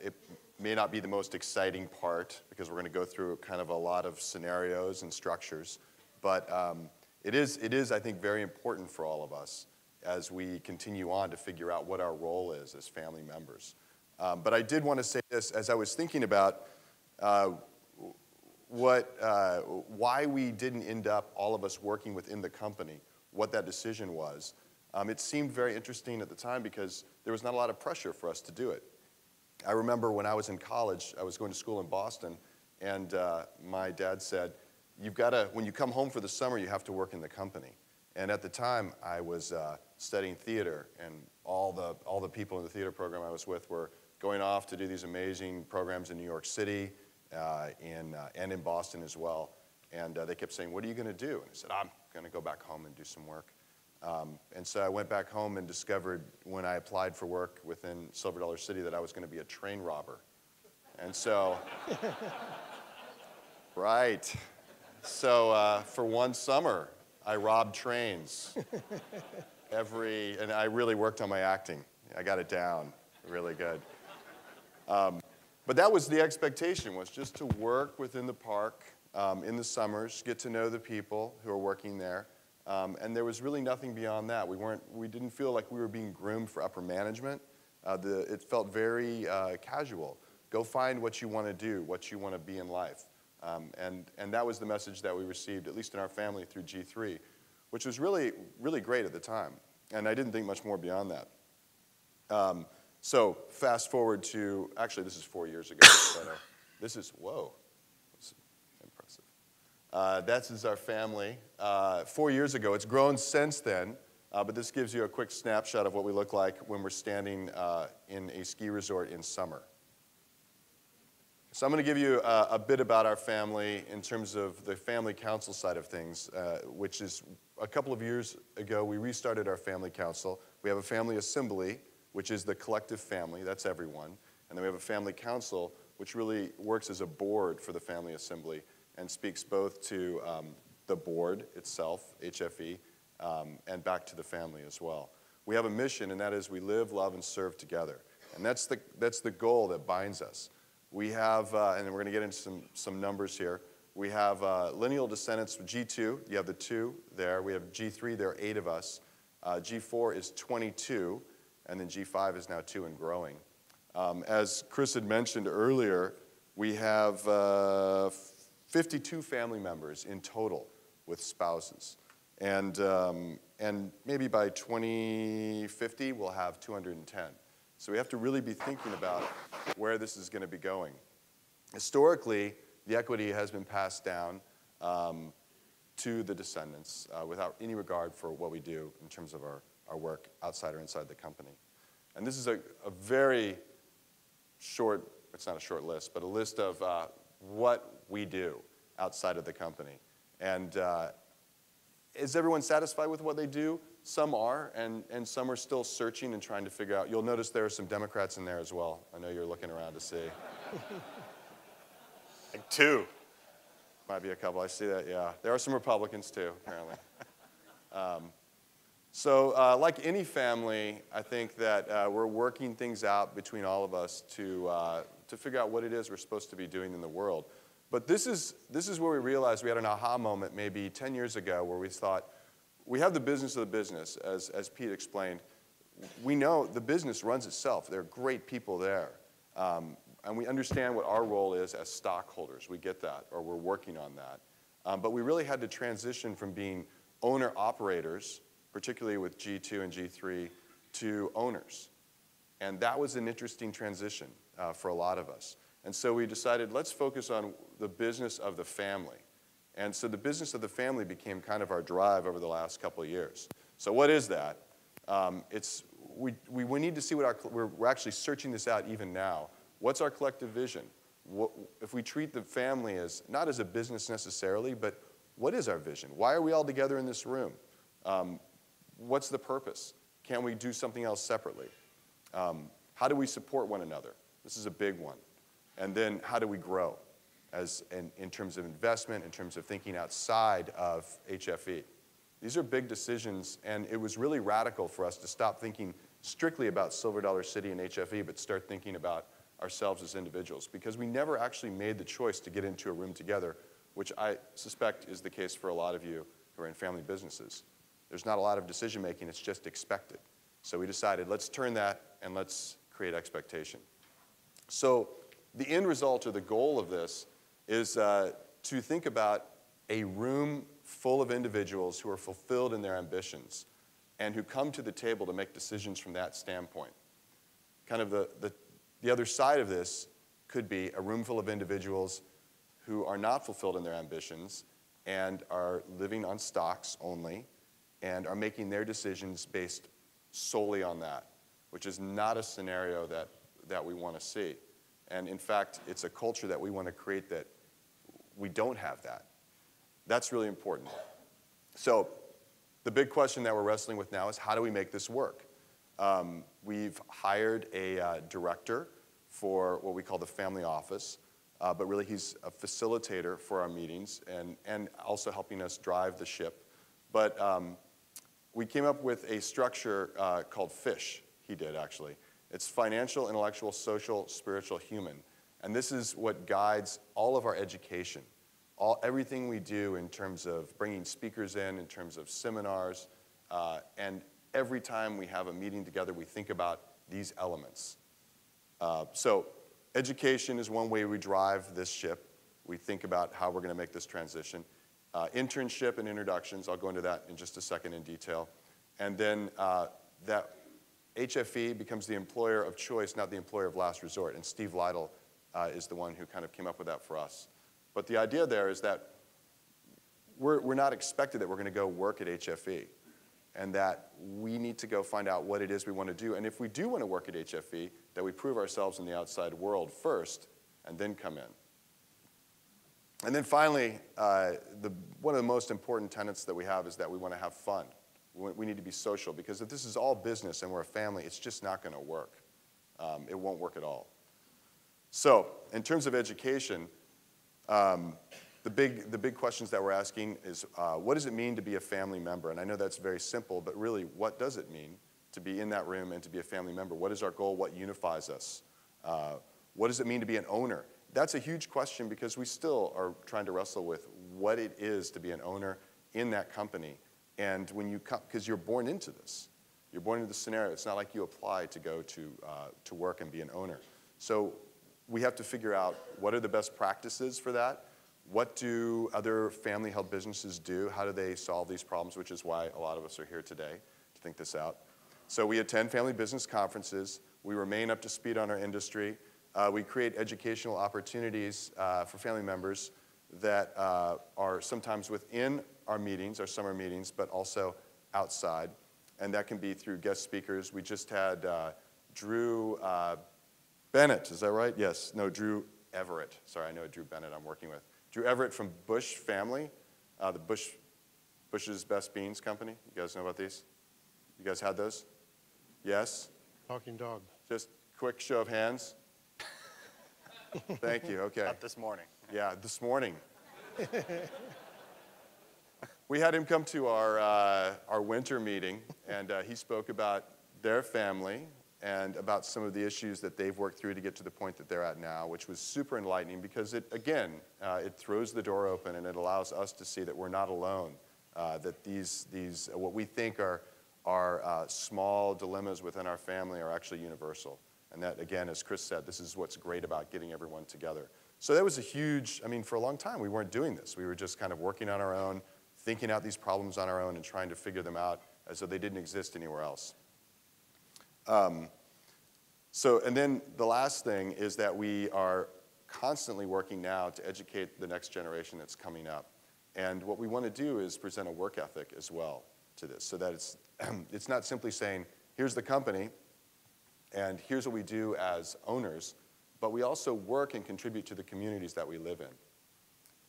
it may not be the most exciting part because we're going to go through kind of a lot of scenarios and structures, but it is, I think, very important for all of us as we continue on to figure out what our role is as family members. But I did want to say this as I was thinking about why we didn't end up, all of us, working within the company, what that decision was. It seemed very interesting at the time because there was not a lot of pressure for us to do it. I remember when I was in college, I was going to school in Boston, and my dad said, "You've got to, when you come home for the summer, you have to work in the company." And at the time, I was studying theater, and all the people in the theater program I was with were going off to do these amazing programs in New York City and in Boston as well. And they kept saying, "What are you going to do?" And I said, "I'm going to go back home and do some work." And so I went back home and discovered when I applied for work within Silver Dollar City that I was going to be a train robber. And so, right. So for one summer, I robbed trains and I really worked on my acting. I got it down really good. But that was the expectation, was just to work within the park in the summers, get to know the people who are working there. And there was really nothing beyond that. We didn't feel like we were being groomed for upper management. It felt very casual. Go find what you want to do, what you want to be in life. And that was the message that we received, at least in our family, through G3, which was really, really great at the time. And I didn't think much more beyond that. So fast forward to, actually, this is 4 years ago. But, this is, whoa, that's impressive. That is our family 4 years ago. It's grown since then, but this gives you a quick snapshot of what we look like when we're standing in a ski resort in summer. So I'm going to give you a bit about our family in terms of the family council side of things, which is a couple of years ago we restarted our family council. We have a family assembly, which is the collective family, that's everyone. And then we have a family council, which really works as a board for the family assembly and speaks both to the board itself, HFE, and back to the family as well. We have a mission, and that is we live, love, and serve together. And that's the goal that binds us. We have, and we're going to get into some numbers here, we have lineal descendants of G2, you have the 2 there. We have G3, there are 8 of us. G4 is 22. And then G5 is now 2 and growing. As Chris had mentioned earlier, we have 52 family members in total with spouses. And maybe by 2050, we'll have 210. So we have to really be thinking about where this is going to be going. Historically, the equity has been passed down to the descendants without any regard for what we do in terms of our work outside or inside the company. And this is a very short, it's not a short list, but a list of what we do outside of the company. And is everyone satisfied with what they do? Some are, and some are still searching and trying to figure out. You'll notice there are some Democrats in there as well. I know you're looking around to see. Like 2. Might be a couple, I see that, yeah. There are some Republicans too, apparently. So like any family, I think that we're working things out between all of us to figure out what it is we're supposed to be doing in the world. But this is where we realized we had an aha moment maybe 10 years ago where we thought, we have the business of the business, as Pete explained. We know the business runs itself. There are great people there. And we understand what our role is as stockholders. We get that, or we're working on that. But we really had to transition from being owner-operators, particularly with G2 and G3, to owners. And that was an interesting transition for a lot of us. And so we decided, let's focus on the business of the family. And so the business of the family became kind of our drive over the last couple of years. So what is that? We need to see what we're actually searching this out even now. What's our collective vision? If we treat the family as, not as a business necessarily, but what is our vision? Why are we all together in this room? What's the purpose? Can we do something else separately? How do we support one another? This is a big one. And then how do we grow in terms of investment, in terms of thinking outside of HFE? These are big decisions, and it was really radical for us to stop thinking strictly about Silver Dollar City and HFE, but start thinking about ourselves as individuals, because we never actually made the choice to get into a room together, which I suspect is the case for a lot of you who are in family businesses. There's not a lot of decision making, it's just expected. So we decided, let's turn that and let's create expectation. So the end result or the goal of this is to think about a room full of individuals who are fulfilled in their ambitions and who come to the table to make decisions from that standpoint. Kind of the other side of this could be a room full of individuals who are not fulfilled in their ambitions and are living on stocks only and are making their decisions based solely on that, which is not a scenario that we want to see. And in fact, it's a culture that we want to create that we don't have that. That's really important. So the big question that we're wrestling with now is, how do we make this work? We've hired a director for what we call the family office, but really he's a facilitator for our meetings and also helping us drive the ship. But we came up with a structure called FISH, he did actually. It's financial, intellectual, social, spiritual, human. And this is what guides all of our education. Everything we do in terms of bringing speakers in terms of seminars, and every time we have a meeting together, we think about these elements. So education is one way we drive this ship. We think about how we're going to make this transition. Internship and introductions, I'll go into that in just a second in detail. And then that HFE becomes the employer of choice, not the employer of last resort. And Steve Lytle is the one who kind of came up with that for us. But the idea there is that we're not expected that we're going to go work at HFE, and that we need to go find out what it is we want to do. And if we do want to work at HFE, that we prove ourselves in the outside world first and then come in. And then finally, one of the most important tenets that we have is that we want to have fun. We need to be social, because if this is all business and we're a family, it's just not going to work. It won't work at all. So in terms of education, the big questions that we're asking is, what does it mean to be a family member? And I know that's very simple, but really, what does it mean to be in that room and to be a family member? What is our goal? What unifies us? What does it mean to be an owner? That's a huge question, because we still are trying to wrestle with what it is to be an owner in that company. And when you come, because you're born into this. You're born into the scenario. It's not like you apply to go to work and be an owner. So we have to figure out what are the best practices for that. What do other family-held businesses do? How do they solve these problems, which is why a lot of us are here today to think this out. So we attend family business conferences. We remain up to speed on our industry. We create educational opportunities for family members that are sometimes within our meetings, our summer meetings, but also outside. And that can be through guest speakers. We just had Drew Bennett, is that right? Yes, no, Drew Everett. Sorry, I know Drew Bennett I'm working with. Drew Everett from Bush Family, the Bush's Best Beans Company. You guys know about these? You guys had those? Yes? Talking dog. Just quick show of hands. Thank you, okay. Not this morning. Yeah, this morning. We had him come to our winter meeting, and he spoke about their family and about some of the issues that they've worked through to get to the point that they're at now, which was super enlightening, because it throws the door open and it allows us to see that we're not alone, that these what we think are small dilemmas within our family are actually universal. And that, again, as Chris said, this is what's great about getting everyone together. So that was a huge, for a long time we weren't doing this. We were just kind of working on our own, thinking out these problems on our own and trying to figure them out as though they didn't exist anywhere else. And then the last thing is that we are constantly working now to educate the next generation that's coming up. And what we want to do is present a work ethic as well to this, so that it's not simply saying, here's the company, and here's what we do as owners, but we also work and contribute to the communities that we live in.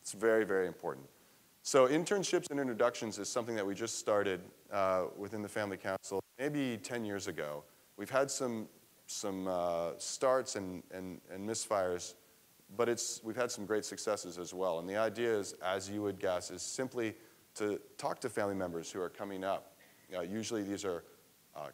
It's very, very important. So internships and introductions is something that we just started within the Family Council maybe 10 years ago. We've had some starts and misfires, but we've had some great successes as well. And the idea is, as you would guess, is simply to talk to family members who are coming up. Usually these are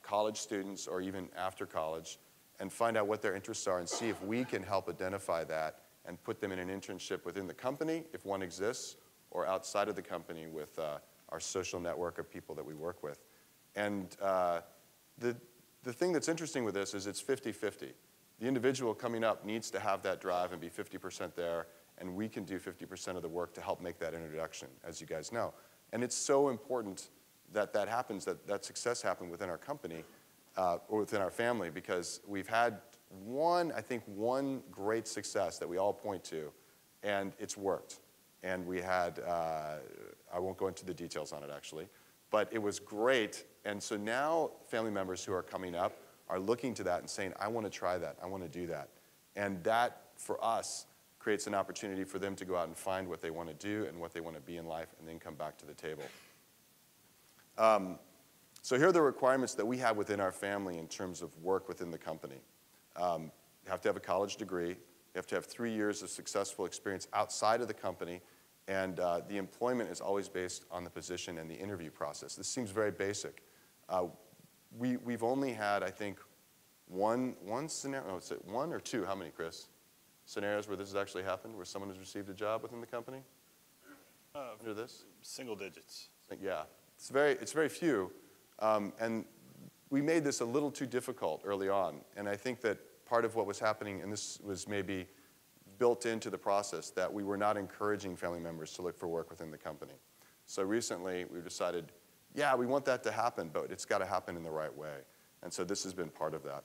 college students or even after college, and find out what their interests are and see if we can help identify that and put them in an internship within the company, if one exists, or outside of the company with our social network of people that we work with. And the thing that's interesting with this is it's 50-50. The individual coming up needs to have that drive and be 50% there, and we can do 50% of the work to help make that introduction, as you guys know. And it's so important that that happens, that success happen within our company or within our family, because we've had I think one great success that we all point to, and it's worked. And we had, I won't go into the details on it actually, but it was great. And so now family members who are coming up are looking to that and saying, I want to try that, I want to do that. And that, for us, creates an opportunity for them to go out and find what they want to do and what they want to be in life, and then come back to the table. So here are the requirements that we have within our family in terms of work within the company. You have to have a college degree. You have to have 3 years of successful experience outside of the company. And the employment is always based on the position and the interview process. This seems very basic. We've only had, I think, one scenario, is it one or two? How many, Chris? Scenarios where this has actually happened, where someone has received a job within the company? Under this? Single digits. Yeah, it's very few. And we made this a little too difficult early on. And I think that part of what was happening, and this was maybe built into the process, that we were not encouraging family members to look for work within the company. So recently we've decided, yeah, we want that to happen, but it's got to happen in the right way. And so this has been part of that.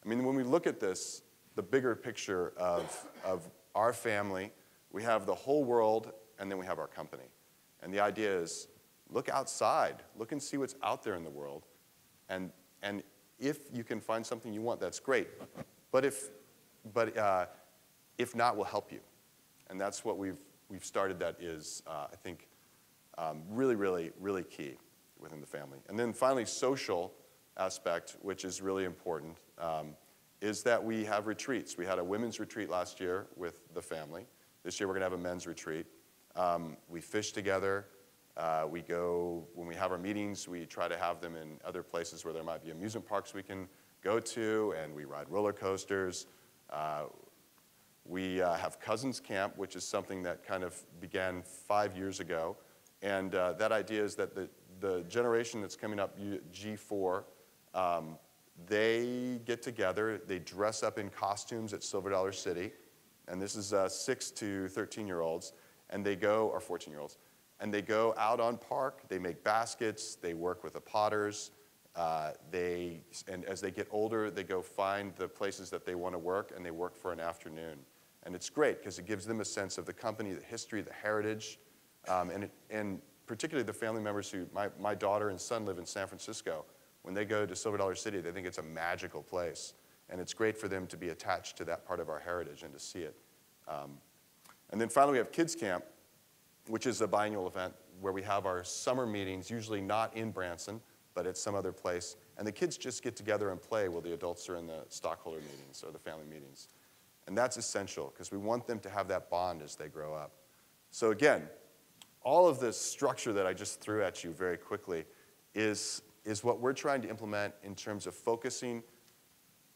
I mean, when we look at this, the bigger picture of our family, we have the whole world, and then we have our company. And the idea is, look outside, look and see what's out there in the world, and if you can find something you want, that's great. But if not, we'll help you. And that's what we've started that is, I think, really, really, really key within the family. And then finally, social aspect, which is really important, is that we have retreats. We had a women's retreat last year with the family. This year we're going to have a men's retreat. We fish together. We go, when we have our meetings, we try to have them in other places where there might be amusement parks we can go to, and we ride roller coasters. We have Cousins Camp, which is something that kind of began 5 years ago. And that idea is that the generation that's coming up, G4, they get together, they dress up in costumes at Silver Dollar City, and this is 6 to 13-year-olds, and they go, or 14-year-olds, and they go out on park, they make baskets, they work with the potters, and as they get older, they go find the places that they want to work, and they work for an afternoon. And it's great, because it gives them a sense of the company, the history, the heritage, and particularly the family members who, my daughter and son live in San Francisco. When they go to Silver Dollar City, they think it's a magical place. And it's great for them to be attached to that part of our heritage and to see it. And then finally, we have Kids Camp, which is a biannual event where we have our summer meetings, usually not in Branson, but at some other place. And the kids just get together and play while the adults are in the stockholder meetings or the family meetings. And that's essential, because we want them to have that bond as they grow up. So again, all of this structure that I just threw at you very quickly is what we're trying to implement in terms of focusing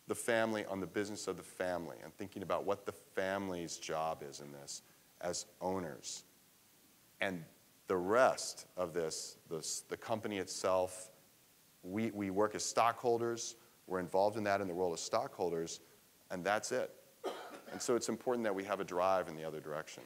the family on the business of the family and thinking about what the family's job is in this as owners. And the rest of this, the company itself, we work as stockholders, we're involved in that in the role of stockholders, and that's it. And so it's important that we have a drive in the other direction.